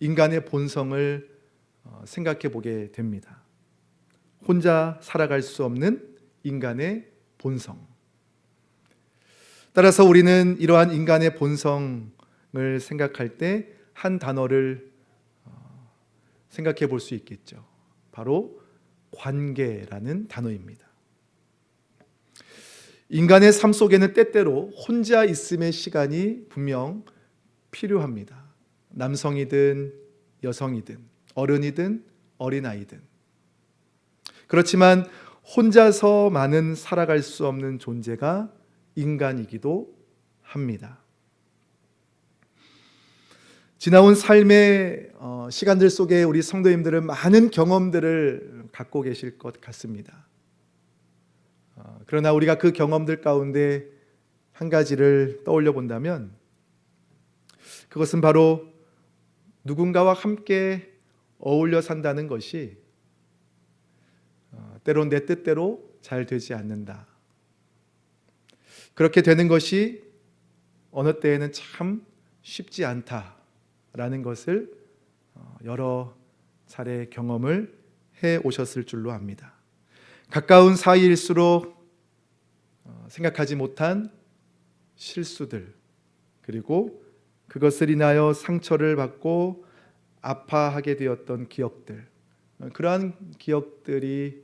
인간의 본성을 생각해 보게 됩니다. 혼자 살아갈 수 없는 인간의 본성. 따라서 우리는 이러한 인간의 본성을 생각할 때 한 단어를 생각해 볼 수 있겠죠. 바로 관계라는 단어입니다. 인간의 삶 속에는 때때로 혼자 있음의 시간이 분명 필요합니다. 남성이든 여성이든 어른이든 어린아이든. 그렇지만 혼자서만은 살아갈 수 없는 존재가 인간이기도 합니다. 지나온 삶의 시간들 속에 우리 성도님들은 많은 경험들을 갖고 계실 것 같습니다. 그러나 우리가 그 경험들 가운데 한 가지를 떠올려 본다면 그것은 바로 누군가와 함께 어울려 산다는 것이 때론 내 뜻대로 잘 되지 않는다. 그렇게 되는 것이 어느 때에는 참 쉽지 않다라는 것을 여러 차례 경험을 해 오셨을 줄로 압니다. 가까운 사이일수록 생각하지 못한 실수들, 그리고 그것을 인하여 상처를 받고 아파하게 되었던 기억들, 그러한 기억들이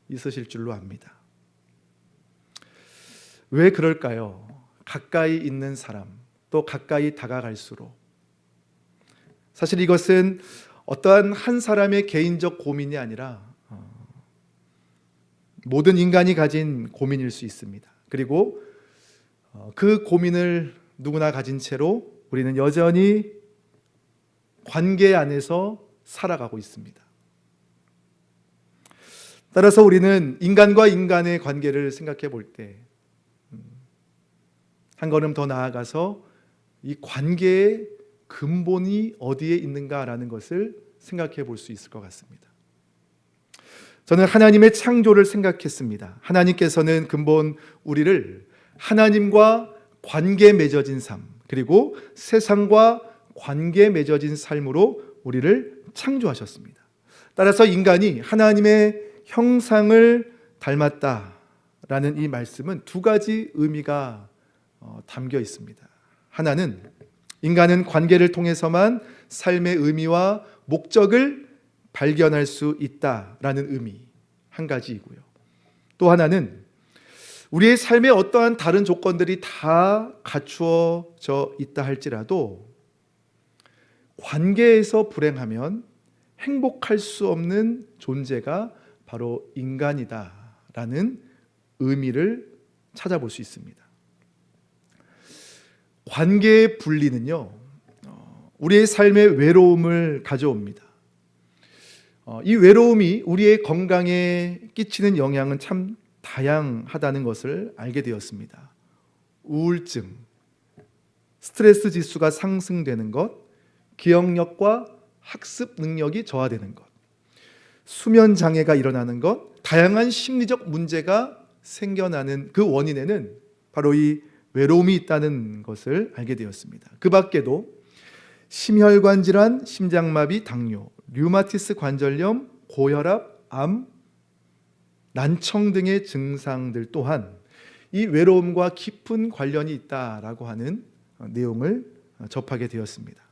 있으실 줄로 압니다. 왜 그럴까요? 가까이 있는 사람, 또 가까이 다가갈수록 사실 이것은 어떠한 한 사람의 개인적 고민이 아니라 모든 인간이 가진 고민일 수 있습니다. 그리고 그 고민을 누구나 가진 채로 우리는 여전히 관계 안에서 살아가고 있습니다. 따라서 우리는 인간과 인간의 관계를 생각해 볼 때 한 걸음 더 나아가서 이 관계의 근본이 어디에 있는가라는 것을 생각해 볼 수 있을 것 같습니다. 저는 하나님의 창조를 생각했습니다. 하나님께서는 근본 우리를 하나님과 관계 맺어진 삶, 그리고 세상과 관계 맺어진 삶으로 우리를 창조하셨습니다. 따라서 인간이 하나님의 형상을 닮았다라는 이 말씀은 두 가지 의미가 담겨 있습니다. 하나는 인간은 관계를 통해서만 삶의 의미와 목적을 발견할 수 있다라는 의미 한 가지이고요. 또 하나는 우리의 삶에 어떠한 다른 조건들이 다 갖추어져 있다 할지라도 관계에서 불행하면 행복할 수 없는 존재가 바로 인간이다라는 의미를 찾아볼 수 있습니다. 관계의 분리는요, 우리의 삶에 외로움을 가져옵니다. 이 외로움이 우리의 건강에 끼치는 영향은 참 다양하다는 것을 알게 되었습니다. 우울증, 스트레스 지수가 상승되는 것, 기억력과 학습 능력이 저하되는 것, 수면 장애가 일어나는 것, 다양한 심리적 문제가 생겨나는 그 원인에는 바로 이 외로움이 있다는 것을 알게 되었습니다. 그 밖에도 심혈관 질환, 심장마비, 당뇨, 류마티스 관절염, 고혈압, 암, 난청 등의 증상들 또한 이 외로움과 깊은 관련이 있다라고 하는 내용을 접하게 되었습니다.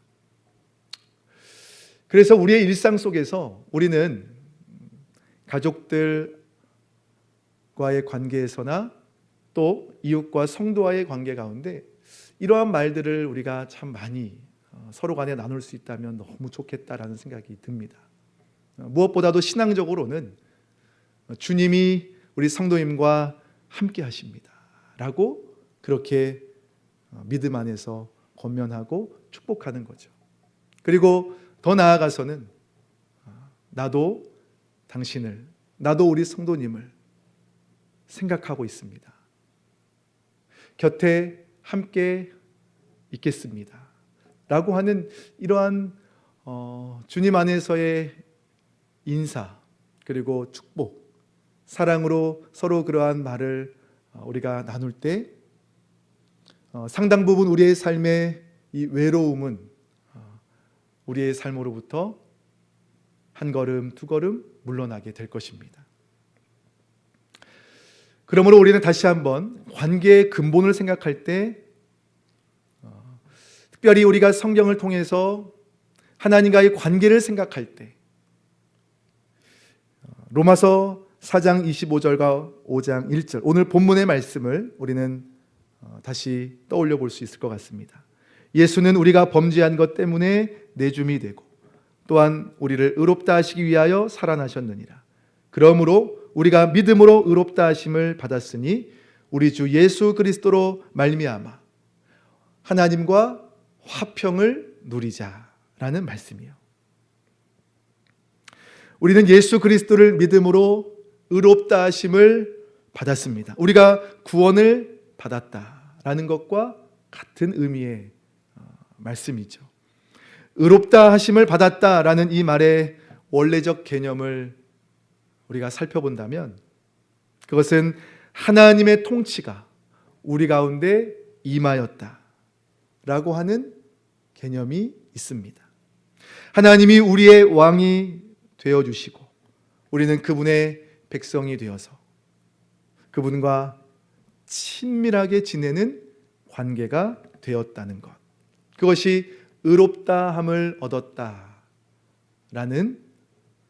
그래서 우리의 일상 속에서 우리는 가족들과의 관계에서나 또 이웃과 성도와의 관계 가운데 이러한 말들을 우리가 참 많이 서로 간에 나눌 수 있다면 너무 좋겠다라는 생각이 듭니다. 무엇보다도 신앙적으로는 주님이 우리 성도님과 함께 하십니다 라고 그렇게 믿음 안에서 권면하고 축복하는 거죠. 그리고 더 나아가서는 나도 당신을, 나도 우리 성도님을 생각하고 있습니다. 곁에 함께 있겠습니다 라고 하는 이러한 주님 안에서의 인사, 그리고 축복, 사랑으로 서로 그러한 말을 우리가 나눌 때 상당 부분 우리의 삶의 이 외로움은 우리의 삶으로부터 한 걸음, 두 걸음 물러나게 될 것입니다. 그러므로 우리는 다시 한번 관계의 근본을 생각할 때 특별히 우리가 성경을 통해서 하나님과의 관계를 생각할 때 로마서 4장 25절과 5장 1절 오늘 본문의 말씀을 우리는 다시 떠올려 볼 수 있을 것 같습니다. 예수는 우리가 범죄한 것 때문에 내줌이 되고 또한 우리를 의롭다 하시기 위하여 살아나셨느니라. 그러므로 우리가 믿음으로 의롭다 하심을 받았으니 우리 주 예수 그리스도로 말미암아 하나님과 화평을 누리자라는 말씀이요. 우리는 예수 그리스도를 믿음으로 의롭다 하심을 받았습니다. 우리가 구원을 받았다라는 것과 같은 의미의 말씀이죠. 의롭다 하심을 받았다라는 이 말의 원래적 개념을 우리가 살펴본다면 그것은 하나님의 통치가 우리 가운데 임하였다라고 하는 개념이 있습니다. 하나님이 우리의 왕이 되어주시고 우리는 그분의 백성이 되어서 그분과 친밀하게 지내는 관계가 되었다는 것. 그것이 의롭다함을 얻었다라는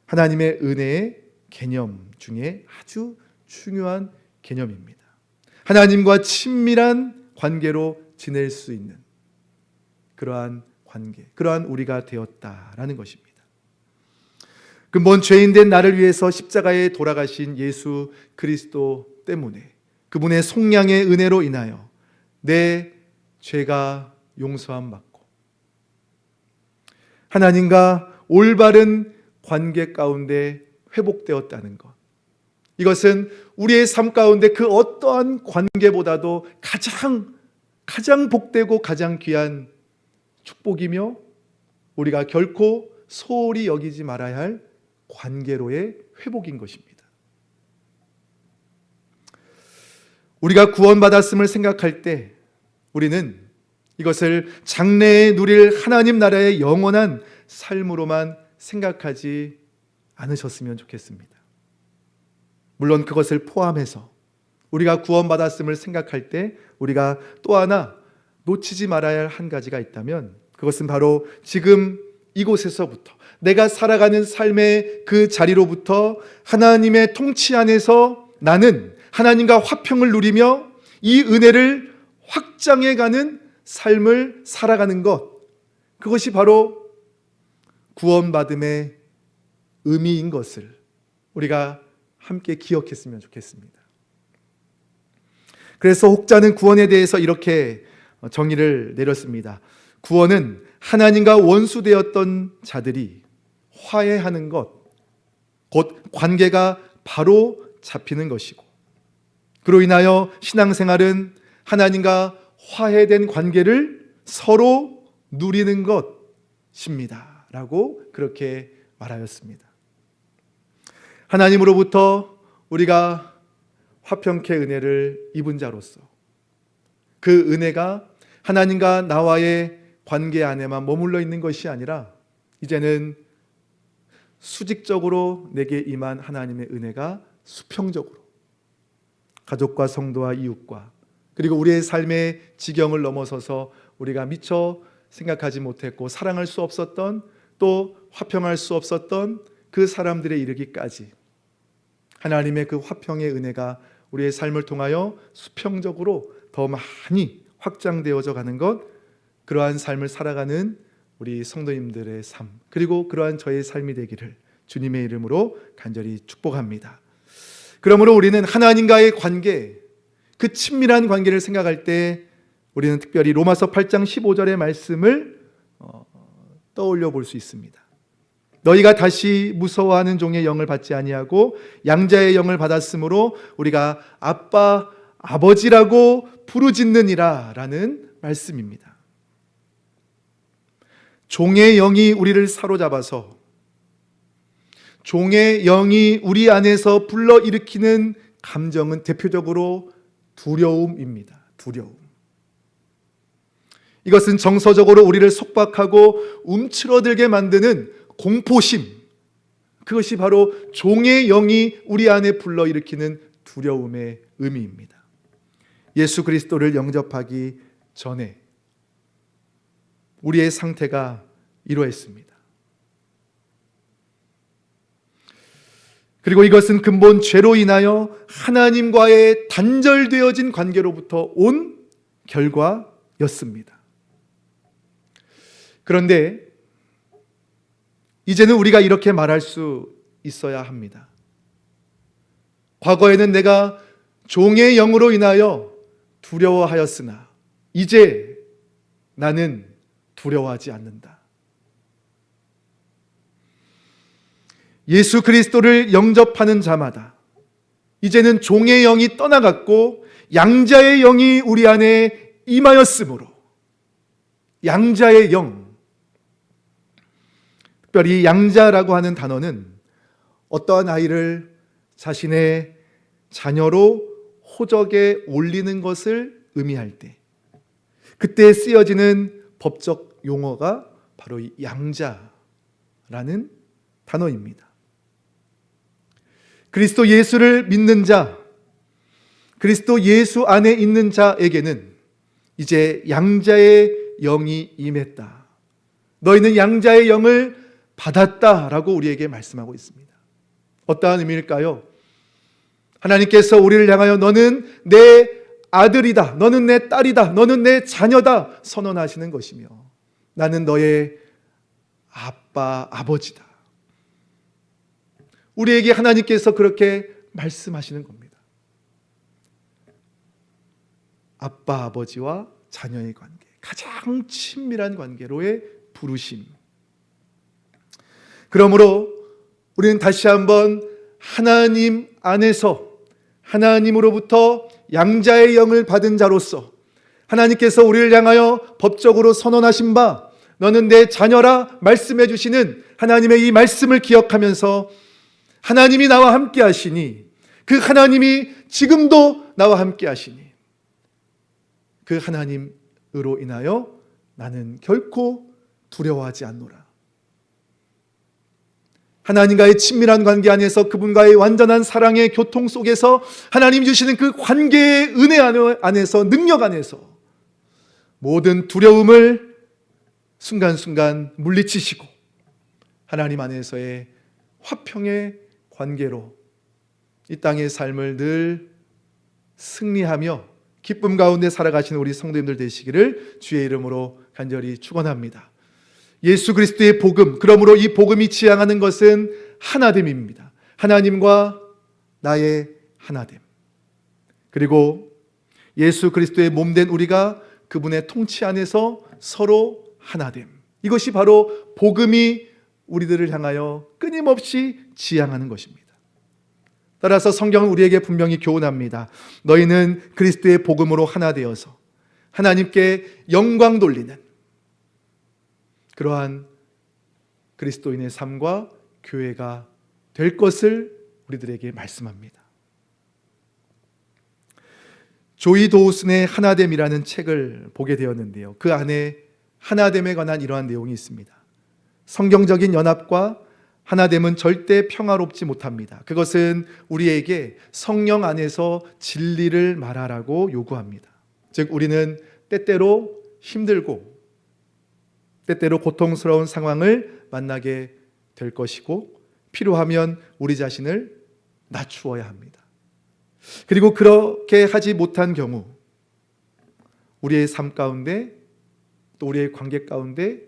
하나님의 은혜의 개념 중에 아주 중요한 개념입니다. 하나님과 친밀한 관계로 지낼 수 있는 그러한 관계, 그러한 우리가 되었다라는 것입니다. 근본 죄인된 나를 위해서 십자가에 돌아가신 예수 그리스도 때문에 그분의 속량의 은혜로 인하여 내 죄가 용서함 받고 하나님과 올바른 관계 가운데 회복되었다는 것. 이것은 우리의 삶 가운데 그 어떠한 관계보다도 가장 복되고 가장 귀한 축복이며 우리가 결코 소홀히 여기지 말아야 할 관계로의 회복인 것입니다. 우리가 구원받았음을 생각할 때 우리는 이것을 장래에 누릴 하나님 나라의 영원한 삶으로만 생각하지 않으셨으면 좋겠습니다. 물론 그것을 포함해서 우리가 구원받았음을 생각할 때 우리가 또 하나 놓치지 말아야 할 한 가지가 있다면 그것은 바로 지금 이곳에서부터 내가 살아가는 삶의 그 자리로부터 하나님의 통치 안에서 나는 하나님과 화평을 누리며 이 은혜를 확장해가는 삶을 살아가는 것, 그것이 바로 구원받음의 의미인 것을 우리가 함께 기억했으면 좋겠습니다. 그래서 혹자는 구원에 대해서 이렇게 정의를 내렸습니다. 구원은 하나님과 원수되었던 자들이 화해하는 것, 곧 관계가 바로 잡히는 것이고 그로 인하여 신앙생활은 하나님과 화해된 관계를 서로 누리는 것입니다 라고 그렇게 말하였습니다. 하나님으로부터 우리가 화평케 은혜를 입은 자로서 그 은혜가 하나님과 나와의 관계 안에만 머물러 있는 것이 아니라 이제는 수직적으로 내게 임한 하나님의 은혜가 수평적으로 가족과 성도와 이웃과 그리고 우리의 삶의 지경을 넘어서서 우리가 미처 생각하지 못했고 사랑할 수 없었던 또 화평할 수 없었던 그 사람들에 이르기까지 하나님의 그 화평의 은혜가 우리의 삶을 통하여 수평적으로 더 많이 확장되어져 가는 것, 그러한 삶을 살아가는 우리 성도님들의 삶, 그리고 그러한 저의 삶이 되기를 주님의 이름으로 간절히 축복합니다. 그러므로 우리는 하나님과의 관계, 그 친밀한 관계를 생각할 때 우리는 특별히 로마서 8장 15절의 말씀을 떠올려 볼 수 있습니다. 너희가 다시 무서워하는 종의 영을 받지 아니하고 양자의 영을 받았으므로 우리가 아빠, 아버지라고 부르짖느니라 라는 말씀입니다. 종의 영이 우리를 사로잡아서 종의 영이 우리 안에서 불러일으키는 감정은 대표적으로 두려움입니다. 두려움. 이것은 정서적으로 우리를 속박하고 움츠러들게 만드는 공포심, 그것이 바로 종의 영이 우리 안에 불러일으키는 두려움의 의미입니다. 예수 그리스도를 영접하기 전에 우리의 상태가 이러했습니다. 그리고 이것은 근본 죄로 인하여 하나님과의 단절되어진 관계로부터 온 결과였습니다. 그런데 이제는 우리가 이렇게 말할 수 있어야 합니다. 과거에는 내가 종의 영으로 인하여 두려워하였으나 이제 나는 두려워하지 않는다. 예수 그리스도를 영접하는 자마다 이제는 종의 영이 떠나갔고 양자의 영이 우리 안에 임하였으므로, 양자의 영, 특별히 양자라고 하는 단어는 어떠한 아이를 자신의 자녀로 호적에 올리는 것을 의미할 때 그때 쓰여지는 법적 용어가 바로 이 양자라는 단어입니다. 그리스도 예수를 믿는 자, 그리스도 예수 안에 있는 자에게는 이제 양자의 영이 임했다. 너희는 양자의 영을 받았다라고 우리에게 말씀하고 있습니다. 어떠한 의미일까요? 하나님께서 우리를 향하여 너는 내 아들이다, 너는 내 딸이다, 너는 내 자녀다 선언하시는 것이며 나는 너의 아빠, 아버지다. 우리에게 하나님께서 그렇게 말씀하시는 겁니다. 아빠, 아버지와 자녀의 관계, 가장 친밀한 관계로의 부르심. 그러므로 우리는 다시 한번 하나님 안에서 하나님으로부터 양자의 영을 받은 자로서 하나님께서 우리를 향하여 법적으로 선언하신 바 너는 내 자녀라 말씀해 주시는 하나님의 이 말씀을 기억하면서 하나님이 나와 함께 하시니, 그 하나님이 지금도 나와 함께 하시니 그 하나님으로 인하여 나는 결코 두려워하지 않노라. 하나님과의 친밀한 관계 안에서 그분과의 완전한 사랑의 교통 속에서 하나님 주시는 그 관계의 은혜 안에서, 능력 안에서 모든 두려움을 순간순간 물리치시고 하나님 안에서의 화평의 관계로 이 땅의 삶을 늘 승리하며 기쁨 가운데 살아가시는 우리 성도님들 되시기를 주의 이름으로 간절히 축원합니다. 예수 그리스도의 복음, 그러므로 이 복음이 지향하는 것은 하나됨입니다. 하나님과 나의 하나됨. 그리고 예수 그리스도의 몸된 우리가 그분의 통치 안에서 서로 하나됨. 이것이 바로 복음이 우리들을 향하여 끊임없이 지향하는 것입니다. 따라서 성경은 우리에게 분명히 교훈합니다. 너희는 그리스도의 복음으로 하나 되어서 하나님께 영광 돌리는 그러한 그리스도인의 삶과 교회가 될 것을 우리들에게 말씀합니다. 조이 도우슨의 하나됨이라는 책을 보게 되었는데요. 그 안에 하나됨에 관한 이러한 내용이 있습니다. 성경적인 연합과 하나됨은 절대 평화롭지 못합니다. 그것은 우리에게 성령 안에서 진리를 말하라고 요구합니다. 즉 우리는 때때로 힘들고 때때로 고통스러운 상황을 만나게 될 것이고 필요하면 우리 자신을 낮추어야 합니다. 그리고 그렇게 하지 못한 경우 우리의 삶 가운데 또 우리의 관계 가운데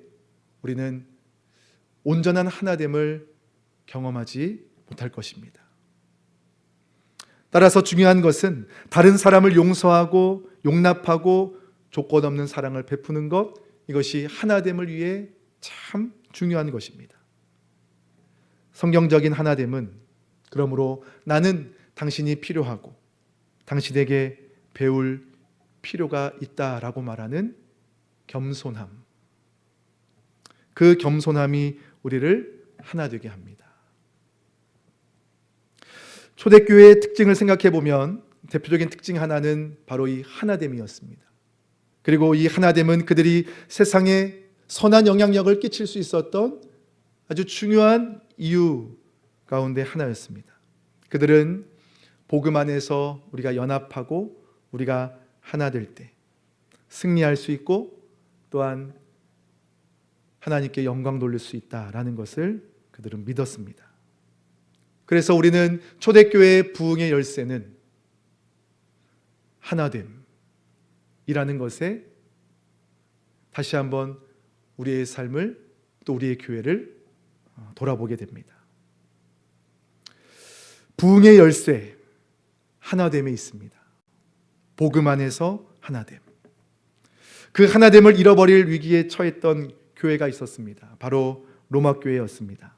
우리는 온전한 하나됨을 경험하지 못할 것입니다. 따라서 중요한 것은 다른 사람을 용서하고 용납하고 조건 없는 사랑을 베푸는 것, 이것이 하나됨을 위해 참 중요한 것입니다. 성경적인 하나됨은 그러므로 나는 당신이 필요하고 당신에게 배울 필요가 있다라고 말하는 겸손함. 그 겸손함이 우리를 하나 되게 합니다. 초대교회의 특징을 생각해 보면 대표적인 특징 하나는 바로 이 하나됨이었습니다. 그리고 이 하나됨은 그들이 세상에 선한 영향력을 끼칠 수 있었던 아주 중요한 이유 가운데 하나였습니다. 그들은 복음 안에서 우리가 연합하고 우리가 하나 될 때 승리할 수 있고 또한 하나님께 영광 돌릴 수 있다라는 것을 그들은 믿었습니다. 그래서 우리는 초대교회의 부흥의 열쇠는 하나됨이라는 것에 다시 한번 우리의 삶을 또 우리의 교회를 돌아보게 됩니다. 부흥의 열쇠 하나됨에 있습니다. 복음 안에서 하나됨. 그 하나됨을 잃어버릴 위기에 처했던 교회가 있었습니다. 바로 로마 교회였습니다.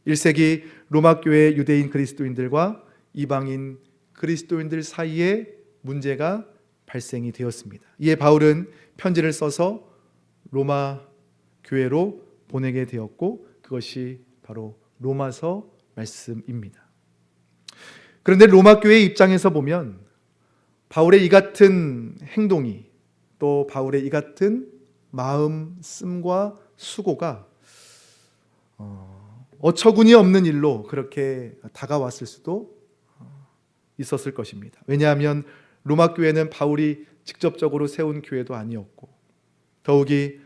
1세기 로마 교회의 유대인 그리스도인들과 이방인 그리스도인들 사이에 문제가 발생이 되었습니다. 이에 바울은 편지를 써서 로마 교회로 보내게 되었고 그것이 바로 로마서 말씀입니다. 그런데 로마 교회의 입장에서 보면 바울의 이 같은 행동이 또 바울의 이 같은 마음 쓰임과 수고가 어처구니 없는 일로 그렇게 다가왔을 수도 있었을 것입니다. 왜냐하면 로마 교회는 바울이 직접적으로 세운 교회도 아니었고 더욱이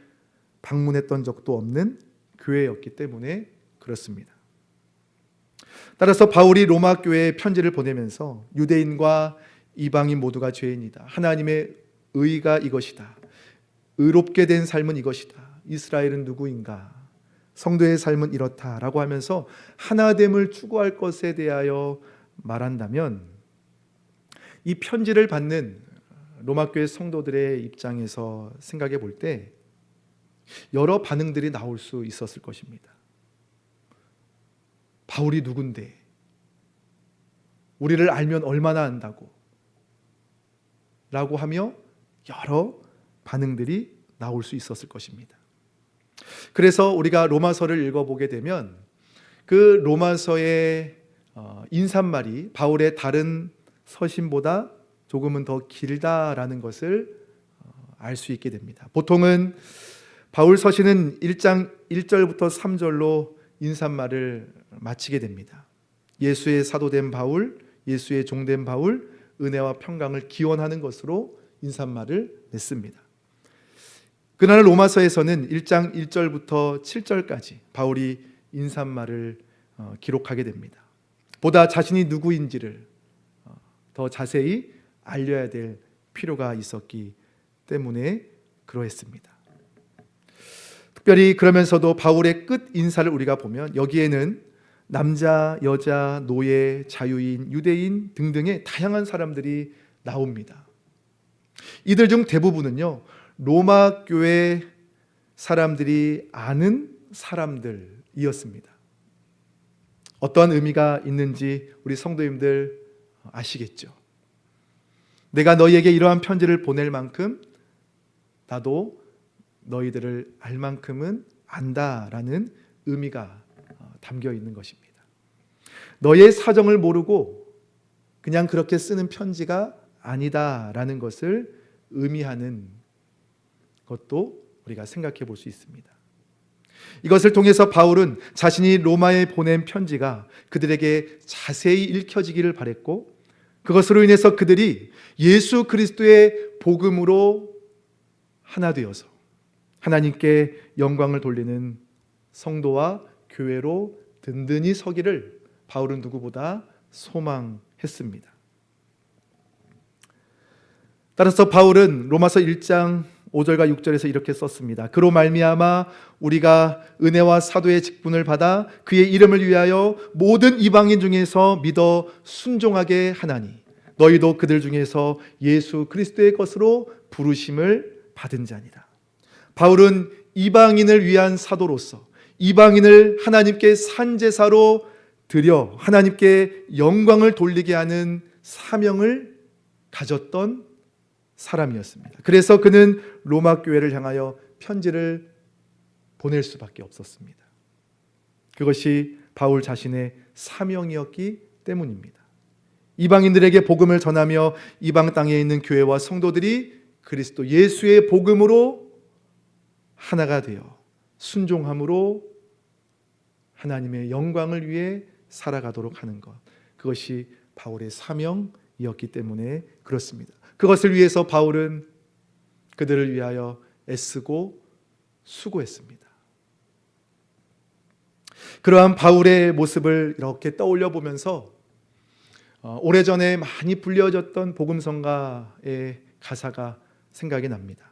방문했던 적도 없는 교회였기 때문에 그렇습니다. 따라서 바울이 로마 교회에 편지를 보내면서 유대인과 이방인 모두가 죄인이다. 하나님의 의가 이것이다. 의롭게 된 삶은 이것이다. 이스라엘은 누구인가? 성도의 삶은 이렇다라고 하면서 하나됨을 추구할 것에 대하여 말한다면 이 편지를 받는 로마 교회 성도들의 입장에서 생각해 볼 때 여러 반응들이 나올 수 있었을 것입니다. 바울이 누군데? 우리를 알면 얼마나 안다고? 라고 하며 여러 반응들이 나올 수 있었을 것입니다. 그래서 우리가 로마서를 읽어보게 되면 그 로마서의 인사말이 바울의 다른 서신보다 조금은 더 길다라는 것을 알 수 있게 됩니다. 보통은 바울 서신은 1장 1절부터 3절로 인사말을 마치게 됩니다. 예수의 사도된 바울, 예수의 종된 바울, 은혜와 평강을 기원하는 것으로 인사말을 맺습니다. 그러나 로마서에서는 1장 1절부터 7절까지 바울이 인사말을 기록하게 됩니다. 보다 자신이 누구인지를 더 자세히 알려야 될 필요가 있었기 때문에 그러했습니다. 특별히 그러면서도 바울의 끝 인사를 우리가 보면 여기에는 남자, 여자, 노예, 자유인, 유대인 등등의 다양한 사람들이 나옵니다. 이들 중 대부분은요 로마 교회 사람들이 아는 사람들이었습니다. 어떠한 의미가 있는지 우리 성도님들 아시겠죠? 내가 너희에게 이러한 편지를 보낼 만큼 나도 너희들을 알 만큼은 안다라는 의미가 담겨 있는 것입니다. 너의 사정을 모르고 그냥 그렇게 쓰는 편지가 아니다라는 것을 의미하는 것도 우리가 생각해 볼 수 있습니다. 이것을 통해서 바울은 자신이 로마에 보낸 편지가 그들에게 자세히 읽혀지기를 바랬고 그것으로 인해서 그들이 예수 그리스도의 복음으로 하나 되어서 하나님께 영광을 돌리는 성도와 교회로 든든히 서기를 바울은 누구보다 소망했습니다. 따라서 바울은 로마서 1장 5절과 6절에서 이렇게 썼습니다. 그로 말미암아 우리가 은혜와 사도의 직분을 받아 그의 이름을 위하여 모든 이방인 중에서 믿어 순종하게 하나니 너희도 그들 중에서 예수 그리스도의 것으로 부르심을 받은 자니라. 바울은 이방인을 위한 사도로서 이방인을 하나님께 산제사로 드려 하나님께 영광을 돌리게 하는 사명을 가졌던 사람이었습니다. 그래서 그는 로마 교회를 향하여 편지를 보낼 수밖에 없었습니다. 그것이 바울 자신의 사명이었기 때문입니다. 이방인들에게 복음을 전하며 이방 땅에 있는 교회와 성도들이 그리스도 예수의 복음으로 하나가 되어 순종함으로 하나님의 영광을 위해 살아가도록 하는 것, 그것이 바울의 사명이었기 때문에 그렇습니다. 그것을 위해서 바울은 그들을 위하여 애쓰고 수고했습니다. 그러한 바울의 모습을 이렇게 떠올려 보면서 오래전에 많이 불려졌던 복음성가의 가사가 생각이 납니다.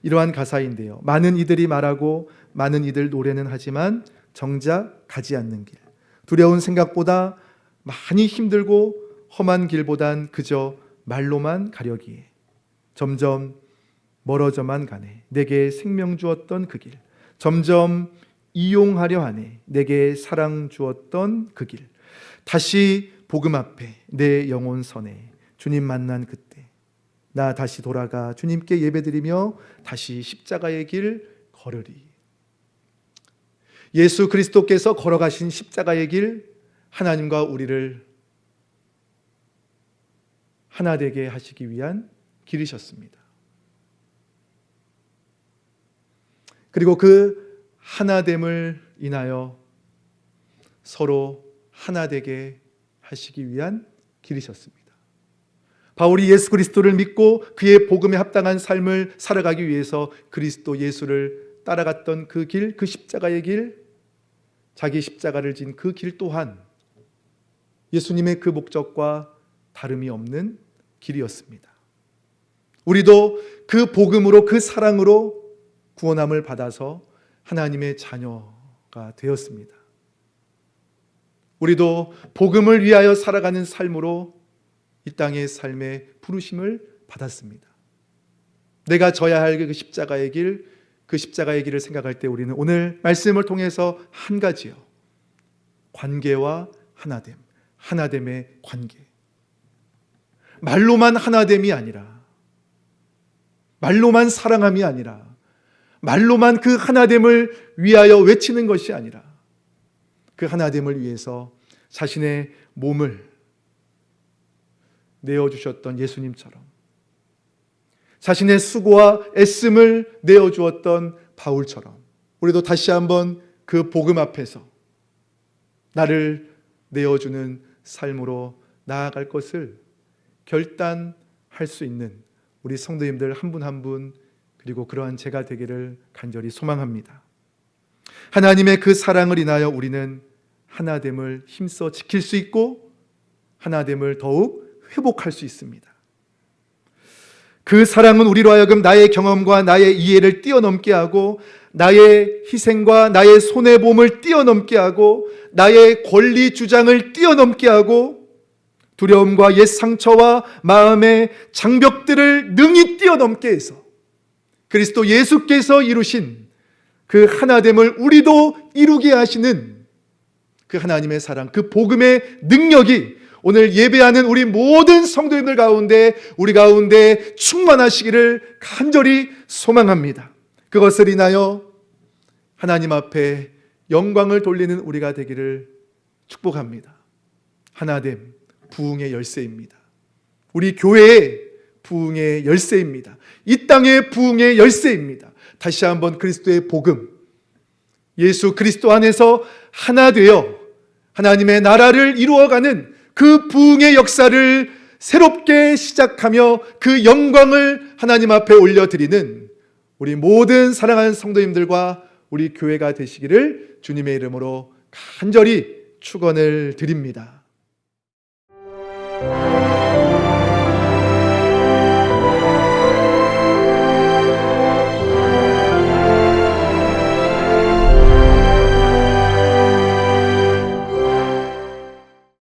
이러한 가사인데요. 많은 이들이 말하고 많은 이들 노래는 하지만 정작 가지 않는 길, 두려운 생각보다 많이 힘들고 험한 길보단 그저 말로만 가려기에 점점 멀어져만 가네. 내게 생명 주었던 그 길, 점점 이용하려 하네. 내게 사랑 주었던 그 길, 다시 복음 앞에 내 영혼 서네. 주님 만난 그때 나 다시 돌아가 주님께 예배드리며 다시 십자가의 길 걸으리. 예수 그리스도께서 걸어가신 십자가의 길, 하나님과 우리를 하나 되게 하시기 위한 길이셨습니다. 그리고 그 하나됨을 인하여 서로 하나 되게 하시기 위한 길이셨습니다. 바울이 예수 그리스도를 믿고 그의 복음에 합당한 삶을 살아가기 위해서 그리스도 예수를 따라갔던 그 길, 그 십자가의 길, 자기 십자가를 진 그 길 또한 예수님의 그 목적과 다름이 없는 길이었습니다. 우리도 그 복음으로, 그 사랑으로 구원함을 받아서 하나님의 자녀가 되었습니다. 우리도 복음을 위하여 살아가는 삶으로 이 땅의 삶의 부르심을 받았습니다. 내가 져야 할 그 십자가의 길, 그 십자가의 길을 생각할 때 우리는 오늘 말씀을 통해서 한 가지요, 관계와 하나됨, 하나됨의 관계. 말로만 하나됨이 아니라, 말로만 사랑함이 아니라, 말로만 그 하나됨을 위하여 외치는 것이 아니라 그 하나됨을 위해서 자신의 몸을 내어주셨던 예수님처럼 자신의 수고와 애씀을 내어주었던 바울처럼 우리도 다시 한번 그 복음 앞에서 나를 내어주는 삶으로 나아갈 것을 결단할 수 있는 우리 성도님들 한 분 한 분, 그리고 그러한 제가 되기를 간절히 소망합니다. 하나님의 그 사랑을 인하여 우리는 하나됨을 힘써 지킬 수 있고 하나됨을 더욱 회복할 수 있습니다. 그 사랑은 우리로 하여금 나의 경험과 나의 이해를 뛰어넘게 하고 나의 희생과 나의 손해보험을 뛰어넘게 하고 나의 권리 주장을 뛰어넘게 하고 두려움과 옛 상처와 마음의 장벽들을 능히 뛰어넘게 해서 그리스도 예수께서 이루신 그 하나됨을 우리도 이루게 하시는 그 하나님의 사랑, 그 복음의 능력이 오늘 예배하는 우리 모든 성도님들 가운데, 우리 가운데 충만하시기를 간절히 소망합니다. 그것을 인하여 하나님 앞에 영광을 돌리는 우리가 되기를 축복합니다. 하나됨, 부흥의 열쇠입니다. 우리 교회의 부흥의 열쇠입니다. 이 땅의 부흥의 열쇠입니다. 다시 한번 그리스도의 복음, 예수 그리스도 안에서 하나 되어 하나님의 나라를 이루어가는 그 부흥의 역사를 새롭게 시작하며 그 영광을 하나님 앞에 올려드리는 우리 모든 사랑하는 성도님들과 우리 교회가 되시기를 주님의 이름으로 간절히 축원을 드립니다.